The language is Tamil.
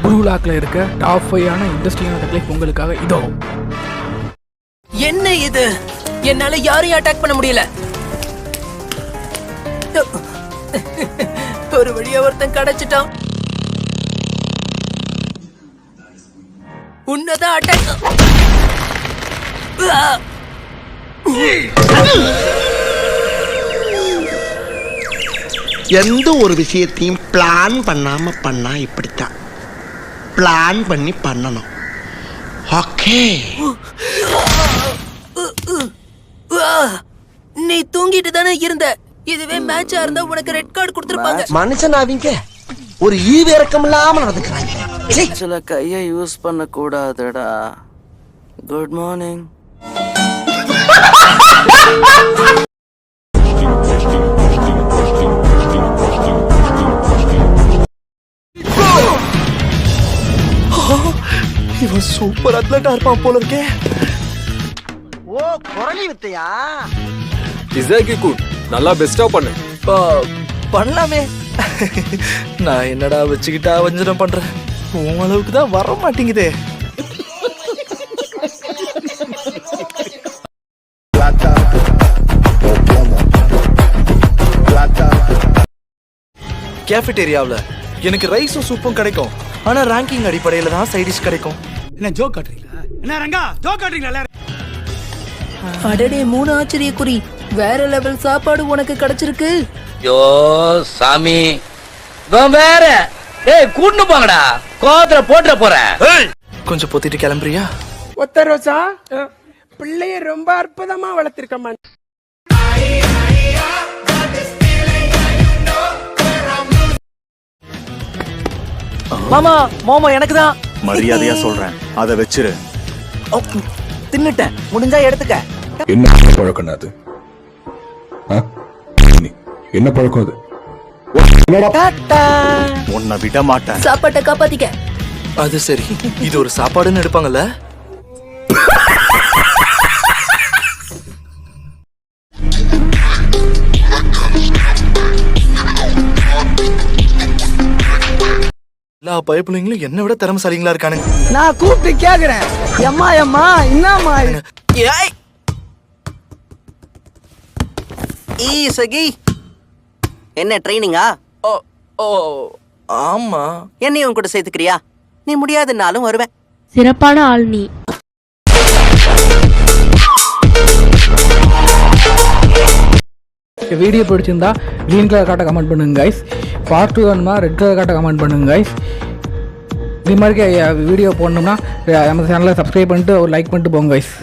ப்ளூ லாக்ல இருக்க டாப் 5 இண்டஸ்ட்ரியான டெக்லைஃப் உங்களுக்காக இதோ. என்ன இது? என்னால யாரையும் அட்டாக் பண்ண முடியல. ஒரு வழியா ஒருத்தன் கிடைச்சிட்டான். உன்னதான் அட்டாக். எந்த ஒரு விஷயத்தையும் பிளான் பண்ணாம பண்ணா இப்படித்தான். பிளான் பண்ணி பண்ணணும். ஓகே. நீ தூங்கிட்டு தானே இருந்த. இதுவே மேட்சா இருந்தா உனக்கு ரெட் கார்டு கொடுத்திருப்பாங்க. மனுஷன் அவங்க ஒரு ஈவிரக்கம் இல்லாம நடந்துக்கிறாங்க. சில கையை யூஸ் பண்ண கூடாதுடா. Good morning. இவன் சூப்பர் அத்லட்டா இருப்பான் போல இருக்கே. ஓ, குரலி வித்தையா? இசாக்கி கூட் நல்லா பெஸ்டா பண்ணு. பண்ணலாமே. நான் என்னடா வச்சுக்கிட்டா வஞ்சனம் பண்றேன். உன் அளவுக்கு தான் வர மாட்டேங்குதே. கேஃபிடேரியாவில் எனக்கு ரைஸும் சூப்பும் கிடைக்கும். ஆனா ரேங்கிங் அடிப்படையில தான் சைட் டிஷ் கிடைக்கும். என்ன ஜோக் காட்டுறீங்களா? என்ன ரங்கா ஜோக் காட்டுறீங்களா? அடடே, 3 ஆச்சரியக்குறி. வேற லெவல் சாப்பாடு உனக்கு கிடைச்சிருக்கு. யோ சாமி, வேற கூட்டு போங்கடா. கோவத்துல போட்டுற போறேன். கொஞ்சம் பொத்திட்டு கிளம்புறியா? ஒத்த ரோசா, பிள்ளைய ரொம்ப அற்புதமா வளர்த்திருக்கமா. மாமா, மாமா எனக்கு தான். மரியாதையா சொல்றேன், அதை வச்சிரு. தின்னுட்டேன், முடிஞ்சா எடுத்துக்க. என்ன பழக்கம் அது? என்ன பழக்கம் அது? உன்னை விட மாட்டேன். சாப்பாட்டை காப்பாத்திக்க. அது சரி, இது ஒரு சாப்பாடுன்னு எடுப்பாங்கல்ல. எல்லா பைப்பிள்ளைங்களும் என்ன விட திறமைசாலிங்களா இருக்கானுங்க. நான் கூப்பிட்டு கேக்குறேன், எம்மா எம்மா என்னம்மா? சகி, என்ன ட்ரைனிங்கா? ஓ ஆமா. என்னையும் உன் கூட சேர்த்துக்கிறியா? நீ முடியாதுன்னாலும் வருவேன். சிறப்பான ஆள் நீ. வீடியோ பிடிச்சிருந்தா க்ரீன் கலர் காட்ட கமெண்ட் பண்ணுங்க கைஸ். பார்ட் 2 வேணுமா ரெட் கலர் காட்ட கமெண்ட் பண்ணுங்க கைஸ். இது மாதிரி வீடியோ போடணும்னா நம்ம சேனலை சப்ஸ்கிரைப் பண்ணிட்டு ஒரு லைக் பண்ணிட்டு போங்க கைஸ்.